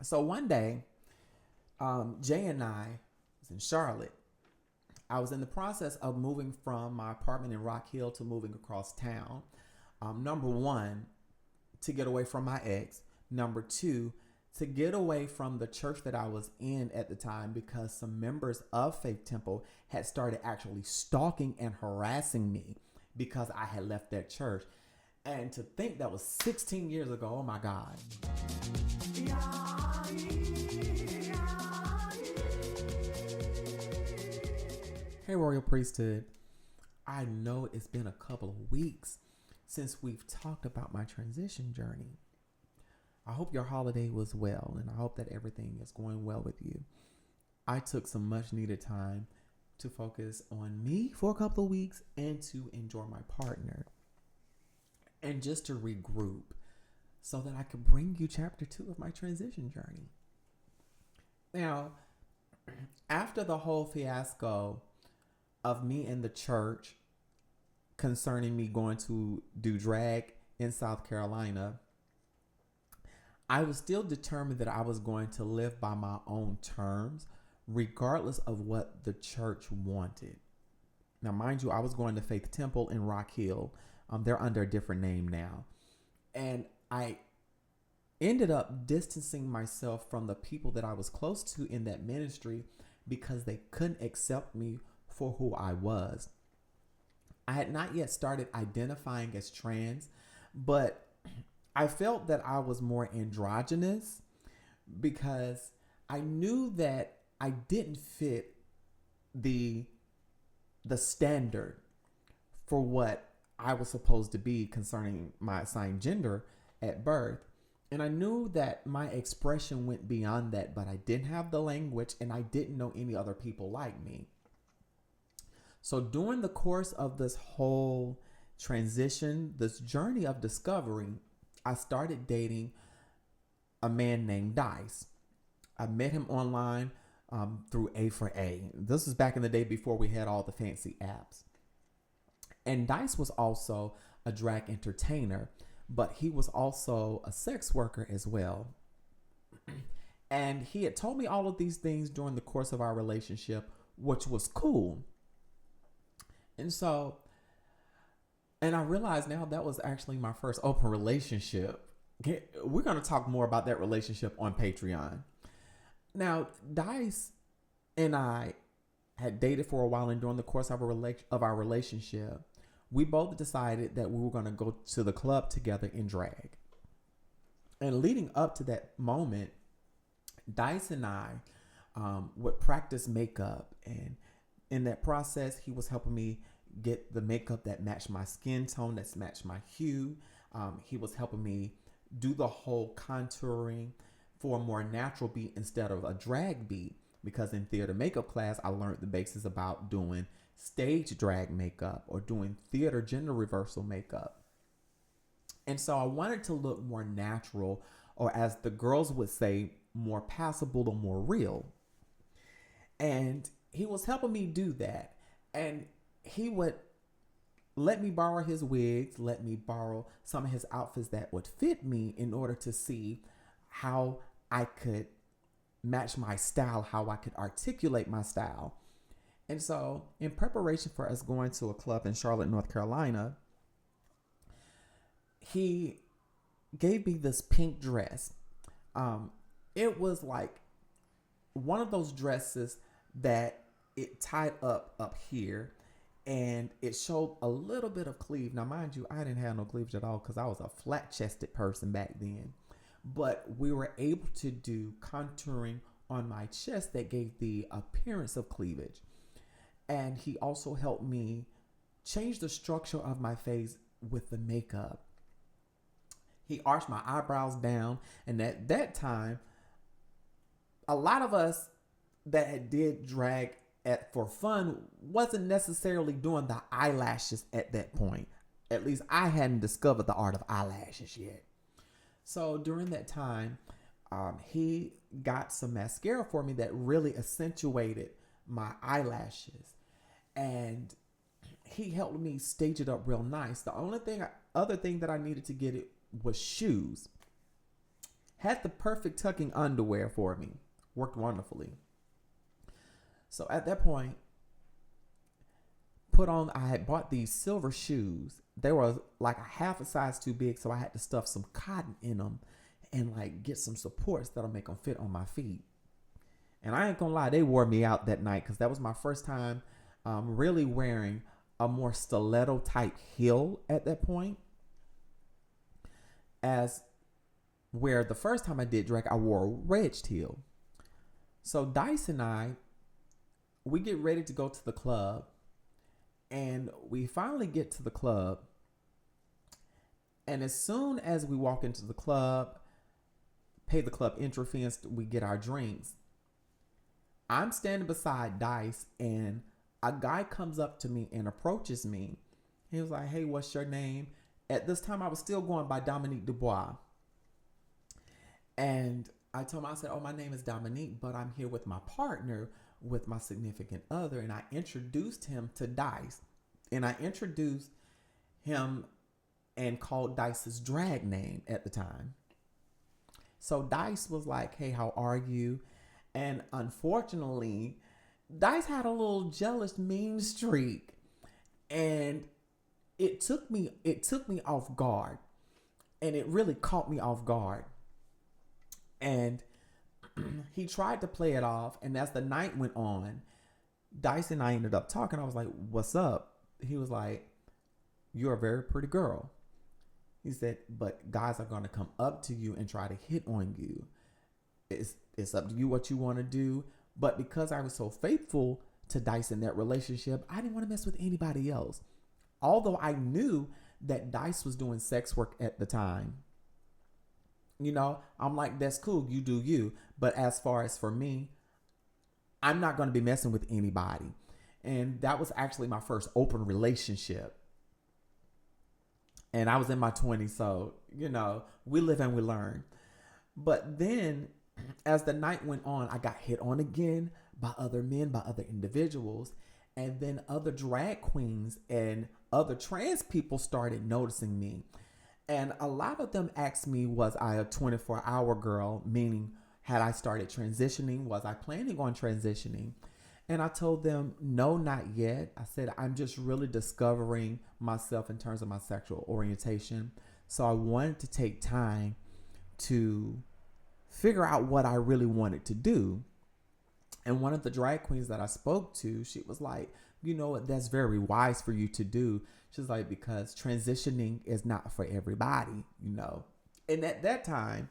So one day, Jay and I was in Charlotte. I was in the process of moving from my apartment in Rock Hill to moving across town. Number one, to get away from my ex. Number two, to get away from the church that I was in at the time because some members of Faith Temple had started actually stalking and harassing me because I had left that church. And to think that was 16 years ago, oh my God. Hey, Royal Priesthood. I know it's been a couple of weeks since we've talked about my transition journey. I hope your holiday was well, and I hope that everything is going well with you. I took some much needed time to focus on me for a couple of weeks and to enjoy my partner and just to regroup so that I could bring you chapter 2 of my transition journey. Now, after the whole fiasco of me in the church concerning me going to do drag in South Carolina, I was still determined that I was going to live by my own terms, regardless of what the church wanted. Now, mind you, I was going to Faith Temple in Rock Hill. They're under a different name now. And I ended up distancing myself from the people that I was close to in that ministry because they couldn't accept me for who I was. I had not yet started identifying as trans, but I felt that I was more androgynous because I knew that I didn't fit the standard for what I was supposed to be concerning my assigned gender at birth. And I knew that my expression went beyond that, but I didn't have the language and I didn't know any other people like me. So during the course of this whole transition, this journey of discovery, I started dating a man named Dice. I met him online through A4A. This was back in the day before we had all the fancy apps. And Dice was also a drag entertainer, but he was also a sex worker as well. And he had told me all of these things during the course of our relationship, which was cool. And I realize now that was actually my first open relationship. We're going to talk more about that relationship on Patreon. Now, Dice and I had dated for a while, and during the course of our relationship, we both decided that we were going to go to the club together in drag. And leading up to that moment, Dice and I would practice makeup, and in that process, he was helping me get the makeup that matched my skin tone, that matched my hue. He was helping me do the whole contouring for a more natural beat instead of a drag beat, because in theater makeup class, I learned the basics about doing stage drag makeup or doing theater gender reversal makeup. And so I wanted to look more natural, or as the girls would say, more passable or more real. And he was helping me do that. And he would let me borrow his wigs, let me borrow some of his outfits that would fit me in order to see how I could match my style, how I could articulate my style. And so in preparation for us going to a club in Charlotte, North Carolina, he gave me this pink dress. It was like one of those dresses that it tied up here, and it showed a little bit of cleave. Now, mind you, I didn't have no cleavage at all because I was a flat-chested person back then. But we were able to do contouring on my chest that gave the appearance of cleavage. And he also helped me change the structure of my face with the makeup. He arched my eyebrows down, and at that time, a lot of us that did drag for fun wasn't necessarily doing the eyelashes at that point. At least I hadn't discovered the art of eyelashes yet. So during that time, he got some mascara for me that really accentuated my eyelashes. And he helped me stage it up real nice. The other thing that I needed to get it was shoes. Had the perfect tucking underwear for me. Worked wonderfully. So at that point, I had bought these silver shoes. They were like a half a size too big, so I had to stuff some cotton in them and like get some supports that'll make them fit on my feet. And I ain't gonna lie, they wore me out that night because that was my first time really wearing a more stiletto type heel at that point. As where the first time I did drag, I wore a wedged heel. So Dice and I, we get ready to go to the club. And we finally get to the club. And as soon as we walk into the club, pay the club entry fees, we get our drinks. I'm standing beside Dice, and a guy comes up to me and approaches me. He was like, "Hey, what's your name?" At this time, I was still going by Dominique Dubois. And I told him, I said, "Oh, my name is Dominique, but I'm here with my partner, with my significant other." And I introduced him to Dice. And I introduced him and called Dice's drag name at the time. So Dice was like, "Hey, how are you?" And unfortunately, Dice had a little jealous mean streak. And it took me off guard. And it really caught me off guard. And he tried to play it off. And as the night went on, Dice and I ended up talking. I was like, "What's up?" He was like, "You're a very pretty girl." He said, "But guys are going to come up to you and try to hit on you. It's up to you what you want to do." But because I was so faithful to Dice in that relationship, I didn't want to mess with anybody else. Although I knew that Dice was doing sex work at the time. You know, I'm like, that's cool. You do you. But as far as for me, I'm not going to be messing with anybody. And that was actually my first open relationship. And I was in my 20s. So, you know, we live and we learn. But then as the night went on, I got hit on again by other men, by other individuals. And then other drag queens and other trans people started noticing me. And a lot of them asked me, was I a 24-hour girl? Meaning, had I started transitioning? Was I planning on transitioning? And I told them, no, not yet. I said, I'm just really discovering myself in terms of my sexual orientation. So I wanted to take time to figure out what I really wanted to do. And one of the drag queens that I spoke to, she was like, "You know, that's very wise for you to do." She's like, "Because transitioning is not for everybody, you know." And at that time,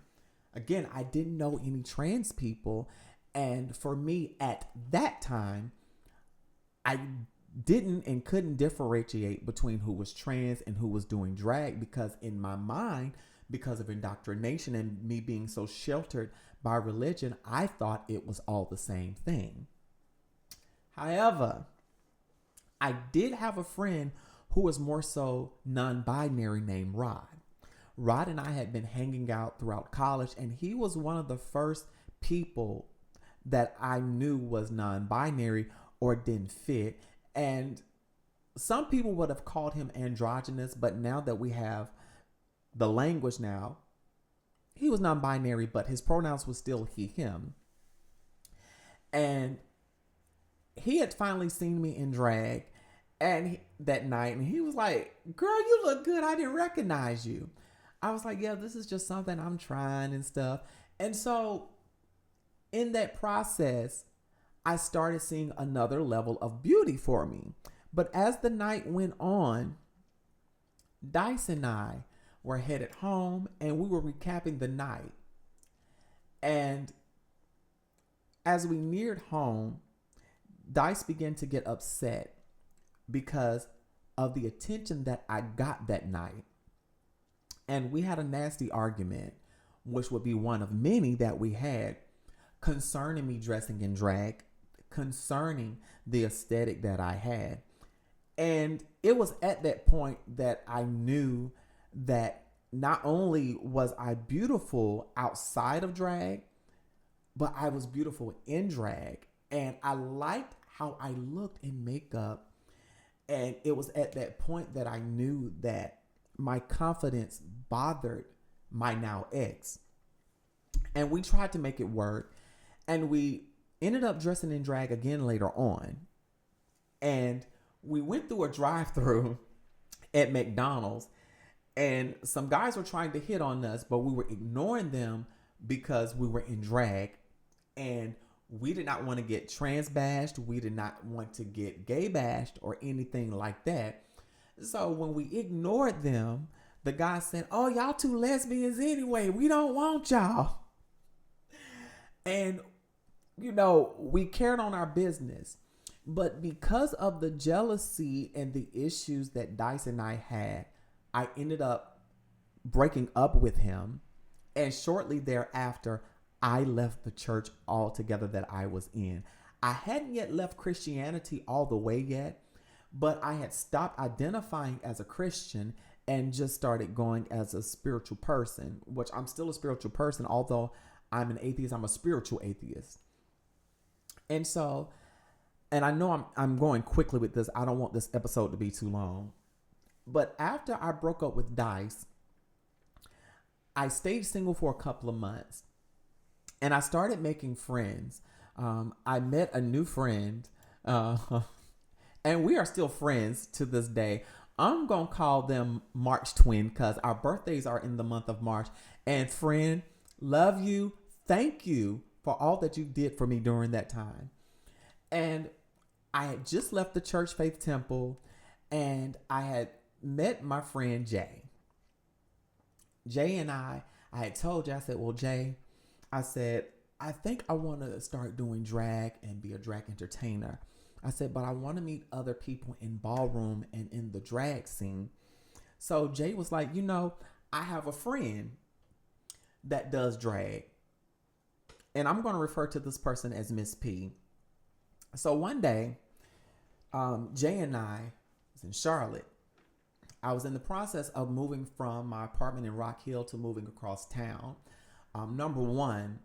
again, I didn't know any trans people. And for me at that time, I didn't and couldn't differentiate between who was trans and who was doing drag, because in my mind, because of indoctrination and me being so sheltered by religion, I thought it was all the same thing. However, I did have a friend who was more so non-binary named Rod. Rod and I had been hanging out throughout college, and he was one of the first people that I knew was non-binary or didn't fit. And some people would have called him androgynous, but now that we have the language now, he was non-binary, but his pronouns was still he, him. And he had finally seen me in drag that night, and he was like, "Girl, you look good. I didn't recognize you." I was like, "Yeah, this is just something I'm trying and stuff." And so in that process, I started seeing another level of beauty for me. But as the night went on, Dice and I were headed home, and we were recapping the night. And as we neared home, Dice began to get upset because of the attention that I got that night. And we had a nasty argument, which would be one of many that we had, concerning me dressing in drag, concerning the aesthetic that I had. And it was at that point that I knew that not only was I beautiful outside of drag, but I was beautiful in drag. And I liked how I looked in makeup. And it was at that point that I knew that my confidence bothered my now ex. And we tried to make it work. And we ended up dressing in drag again later on. And we went through a drive-through at McDonald's. And some guys were trying to hit on us, but we were ignoring them because we were in drag. And we did not want to get trans bashed. We did not want to get gay bashed or anything like that. So when we ignored them, the guy said, "Oh, y'all two lesbians anyway. We don't want y'all." And, we carried on our business. But because of the jealousy and the issues that Dice and I had, I ended up breaking up with him. And shortly thereafter, I left the church altogether that I was in. I hadn't yet left Christianity all the way yet, but I had stopped identifying as a Christian and just started going as a spiritual person, which I'm still a spiritual person. Although I'm an atheist, I'm a spiritual atheist. And so, and I know I'm going quickly with this. I don't want this episode to be too long. But after I broke up with Dice, I stayed single for a couple of months. And I started making friends. I met a new friend. And we are still friends to this day. I'm going to call them March Twin because our birthdays are in the month of March. And friend, love you. Thank you for all that you did for me during that time. And I had just left the Church Faith Temple and I had met my friend Jay. Jay and I had told Jay, I said, well, Jay, I said, I think I want to start doing drag and be a drag entertainer. I said, but I want to meet other people in ballroom and in the drag scene. So Jay was like, I have a friend that does drag. And I'm going to refer to this person as Miss P. So one day, Jay and I was in Charlotte. I was in the process of moving from my apartment in Rock Hill to moving across town. Number one,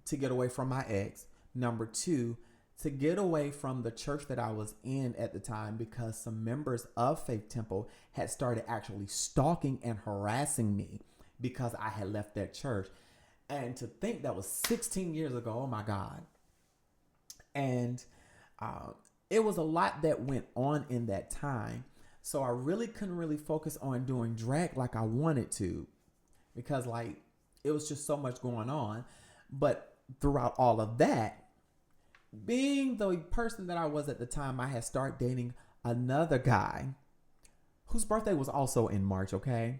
to get away from my ex. Number two, to get away from the church that I was in at the time because some members of Faith Temple had started actually stalking and harassing me because I had left that church. And to think that was 16 years ago, oh my God. And it was a lot that went on in that time. So I really couldn't really focus on doing drag like I wanted to because it was just so much going on. But throughout all of that, being the person that I was at the time, I had started dating another guy whose birthday was also in March, okay?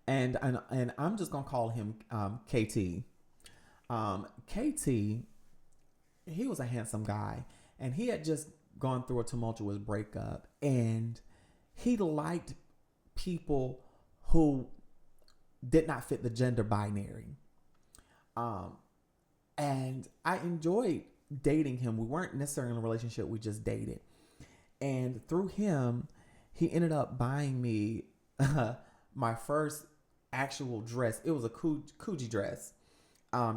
And I'm just going to call him KT. KT, he was a handsome guy. And he had just gone through a tumultuous breakup. And he liked people who did not fit the gender binary. And I enjoyed dating him. We weren't necessarily in a relationship. We just dated. And through him, he ended up buying me my first actual dress. It was a Coogee dress.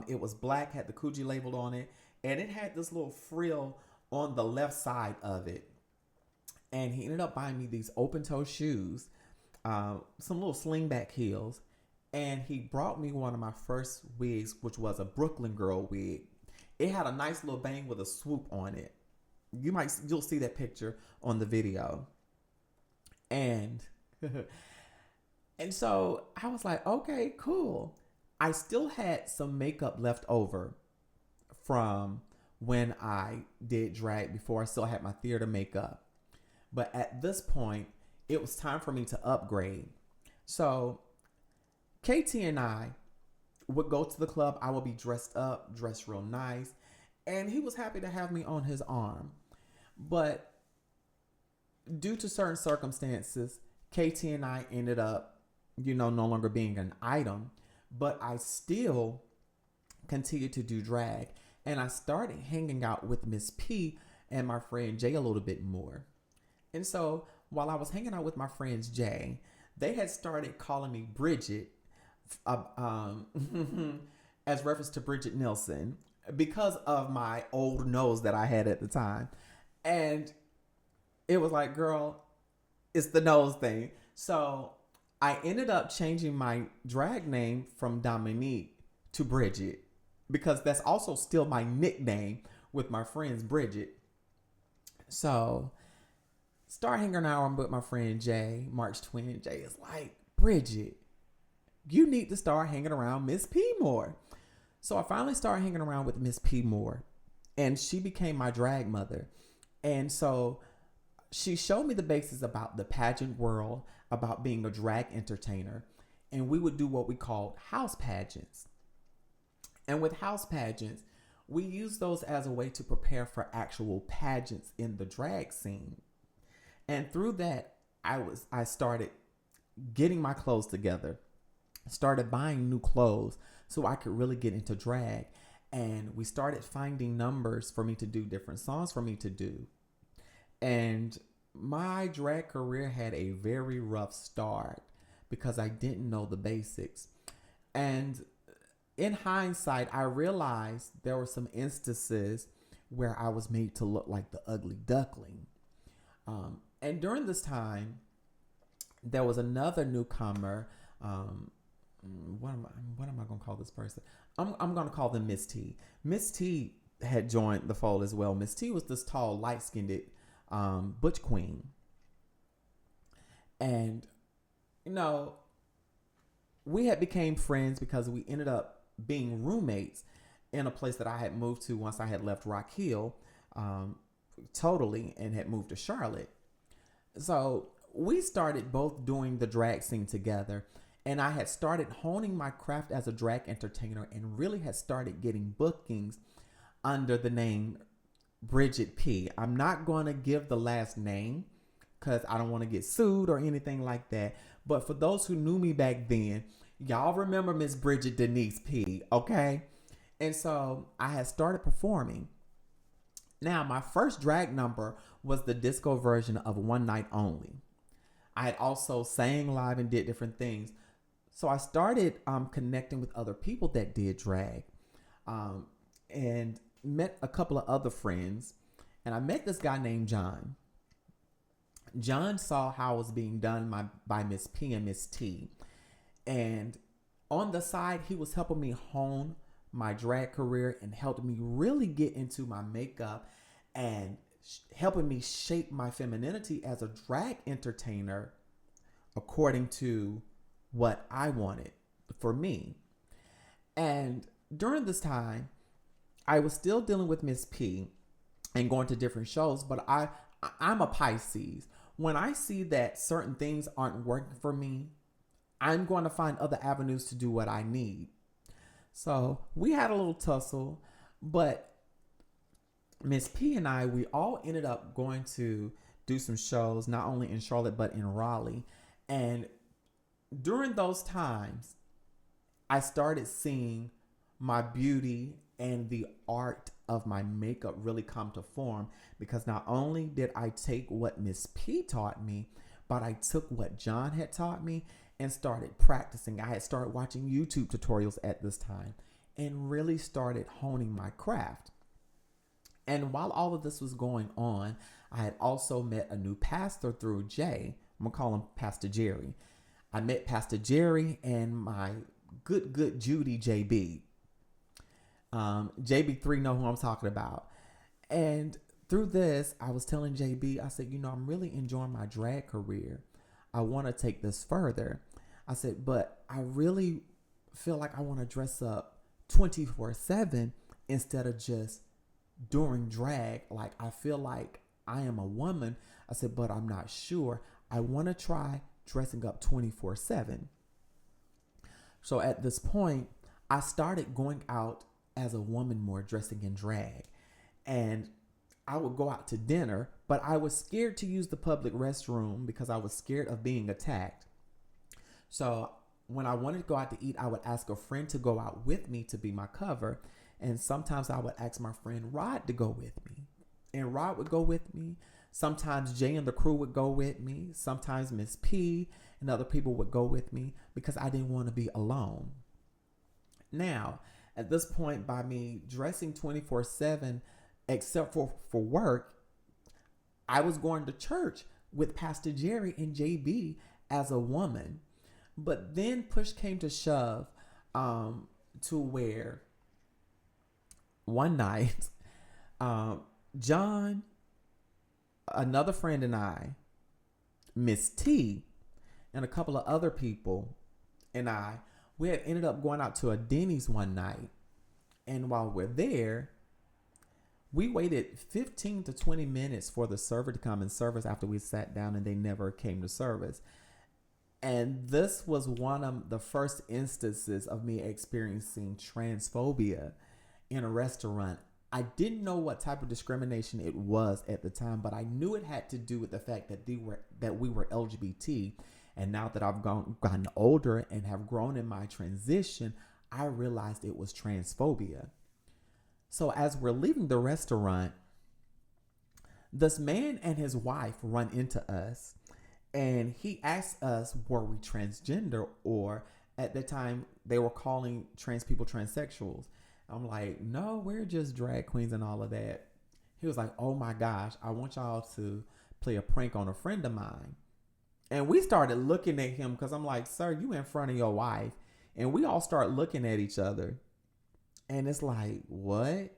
It was black, had the Coogee labeled on it. And it had this little frill on the left side of it. And he ended up buying me these open-toe shoes, some little slingback heels. And he brought me one of my first wigs, which was a Brooklyn girl wig. It had a nice little bang with a swoop on it. You'll see that picture on the video. And so I was like, okay, cool. I still had some makeup left over from when I did drag before. I still had my theater makeup. But at this point, it was time for me to upgrade. So KT and I would go to the club. I would be dressed up, dressed real nice. And he was happy to have me on his arm. But due to certain circumstances, KT and I ended up, no longer being an item. But I still continued to do drag. And I started hanging out with Miss P and my friend Jay a little bit more. And so while I was hanging out with my friends Jay, they had started calling me Bridget, as reference to Bridget Nielsen, because of my old nose that I had at the time. And it was like, girl, it's the nose thing. So I ended up changing my drag name from Dominique to Bridget, because that's also still my nickname with my friends, Bridget. So start hanging out with my friend Jay, March twin. Jay is like, Bridget, you need to start hanging around Miss P more. So I finally started hanging around with Miss P more, and she became my drag mother. And so she showed me the basics about the pageant world, about being a drag entertainer. And we would do what we called house pageants. And with house pageants, we use those as a way to prepare for actual pageants in the drag scene. And through that, I started getting my clothes together, started buying new clothes so I could really get into drag. And we started finding numbers for me to do, different songs for me to do. And my drag career had a very rough start because I didn't know the basics. And in hindsight, I realized there were some instances where I was made to look like the ugly duckling. And during this time, there was another newcomer. What am I going to call this person? I'm going to call them Miss T. Miss T had joined the fold as well. Miss T was this tall, light-skinned butch queen. And, we had became friends because we ended up being roommates in a place that I had moved to once I had left Rock Hill totally and had moved to Charlotte. So we started both doing the drag scene together, and I had started honing my craft as a drag entertainer and really had started getting bookings under the name Bridget P. I'm not going to give the last name because I don't want to get sued or anything like that. But for those who knew me back then, y'all remember Miss Bridget Denise P, okay? And so I had started performing. Now, my first drag number was the disco version of One Night Only. I had also sang live and did different things. So I started connecting with other people that did drag and met a couple of other friends. And I met this guy named John. John saw how it was being done by Miss P and Miss T. And on the side, he was helping me hone my drag career and helped me really get into my makeup and helping me shape my femininity as a drag entertainer according to what I wanted for me. And during this time, I was still dealing with Miss P and going to different shows, but I'm a Pisces. When I see that certain things aren't working for me, I'm going to find other avenues to do what I need. So we had a little tussle, but Miss P and I, we all ended up going to do some shows, not only in Charlotte, but in Raleigh. And during those times, I started seeing my beauty and the art of my makeup really come to form, because not only did I take what Miss P taught me, but I took what John had taught me and started practicing. I had started watching YouTube tutorials at this time and really started honing my craft. And while all of this was going on, I had also met a new pastor through Jay. I'm going to call him Pastor Jerry. I met Pastor Jerry and my good Judy JB. JB3 know who I'm talking about. And through this, I was telling JB, I said, I'm really enjoying my drag career. I want to take this further. I said, but I really feel like I want to dress up 24/7 instead of just during drag. Like, I feel like I am a woman. I said, but I'm not sure. I want to try dressing up 24/7. So at this point, I started going out as a woman more, dressing in drag. And I would go out to dinner, but I was scared to use the public restroom because I was scared of being attacked. So when I wanted to go out to eat, I would ask a friend to go out with me to be my cover. And sometimes I would ask my friend Rod to go with me. And Rod would go with me. Sometimes Jay and the crew would go with me. Sometimes Miss P and other people would go with me because I didn't want to be alone. Now, at this point, by me dressing 24/7, except for work, I was going to church with Pastor Jerry and JB as a woman. But then push came to shove. to where one night, John, another friend, and I, Miss T, and a couple of other people, and we had ended up going out to a Denny's one night. And while we're there, we waited 15 to 20 minutes for the server to come and serve us after we sat down, and they never came to service. And this was one of the first instances of me experiencing transphobia in a restaurant. I didn't know what type of discrimination it was at the time, but I knew it had to do with the fact that we were LGBT. And now that I've gotten older and have grown in my transition, I realized it was transphobia. So as we're leaving the restaurant, this man and his wife run into us, and he asked us, were we transgender, or at the time they were calling trans people transsexuals. I'm like, no, we're just drag queens and all of that. He was like, oh my gosh, I want y'all to play a prank on a friend of mine. And we started looking at him because I'm like, sir, you in front of your wife. And we all start looking at each other. And it's like, what?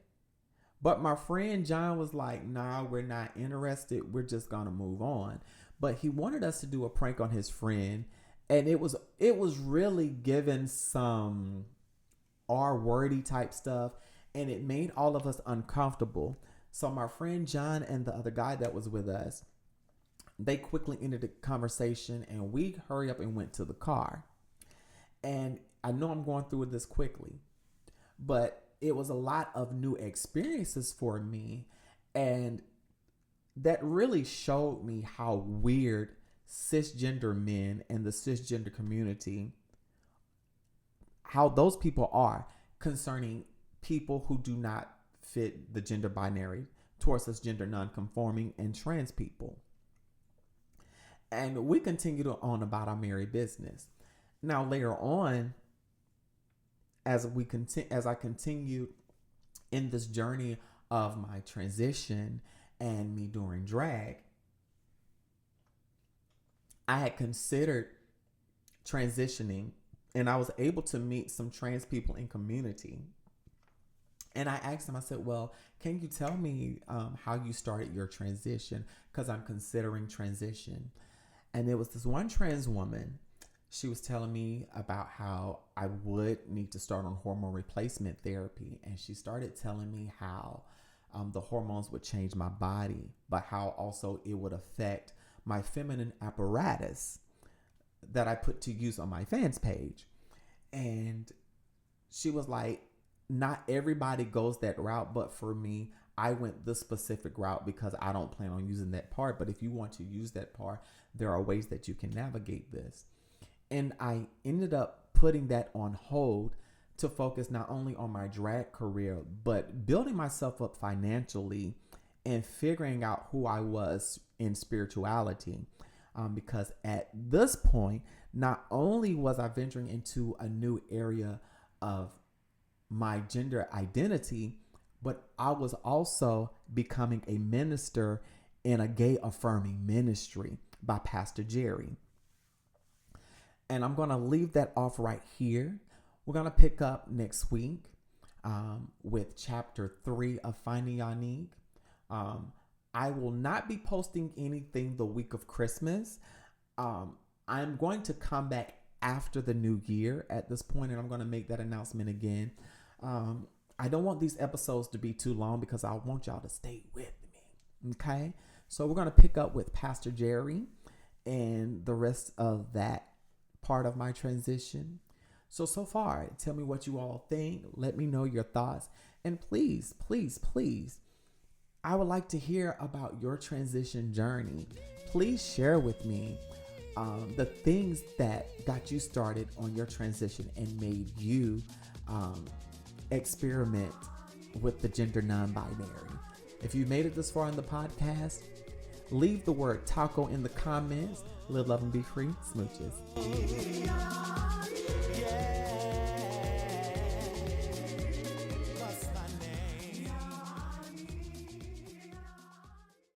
But my friend John was like, nah, we're not interested. We're just going to move on. But he wanted us to do a prank on his friend. And it was really given some R-wordy type stuff. And it made all of us uncomfortable. So my friend John and the other guy that was with us, they quickly ended the conversation, and we hurry up and went to the car. And I know I'm going through this quickly, but it was a lot of new experiences for me. And that really showed me how weird cisgender men and the cisgender community, how those people are concerning people who do not fit the gender binary, towards us gender non-conforming and trans people. And we continued on about our merry business. Now later on, as I continued in this journey of my transition and me doing drag, I had considered transitioning, and I was able to meet some trans people in community. And I asked them, I said, well, can you tell me how you started your transition? Because I'm considering transition. And there was this one trans woman. She was telling me about how I would need to start on hormone replacement therapy. And she started telling me how the hormones would change my body, but how also it would affect my feminine apparatus that I put to use on my fans page. And she was like, not everybody goes that route, but for me, I went the specific route because I don't plan on using that part. But if you want to use that part, there are ways that you can navigate this. And I ended up putting that on hold to focus not only on my drag career, but building myself up financially and figuring out who I was in spirituality. Because at this point, not only was I venturing into a new area of my gender identity, but I was also becoming a minister in a gay affirming ministry by Pastor Jerry. And I'm going to leave that off right here. We're going to pick up next week with chapter 3 of Finding Yannick. I will not be posting anything the week of Christmas. I'm going to come back after the new year at this point, and I'm going to make that announcement again. I don't want these episodes to be too long because I want y'all to stay with me. Okay? So we're going to pick up with Pastor Jerry and the rest of that part of my transition. So far, tell me what you all think. Let me know your thoughts. And please, please, please, I would like to hear about your transition journey. Please share with me the things that got you started on your transition and made you experiment with the gender non-binary. If you made it this far in the podcast, leave the word taco in the comments. Live, love, and be free. Smooches.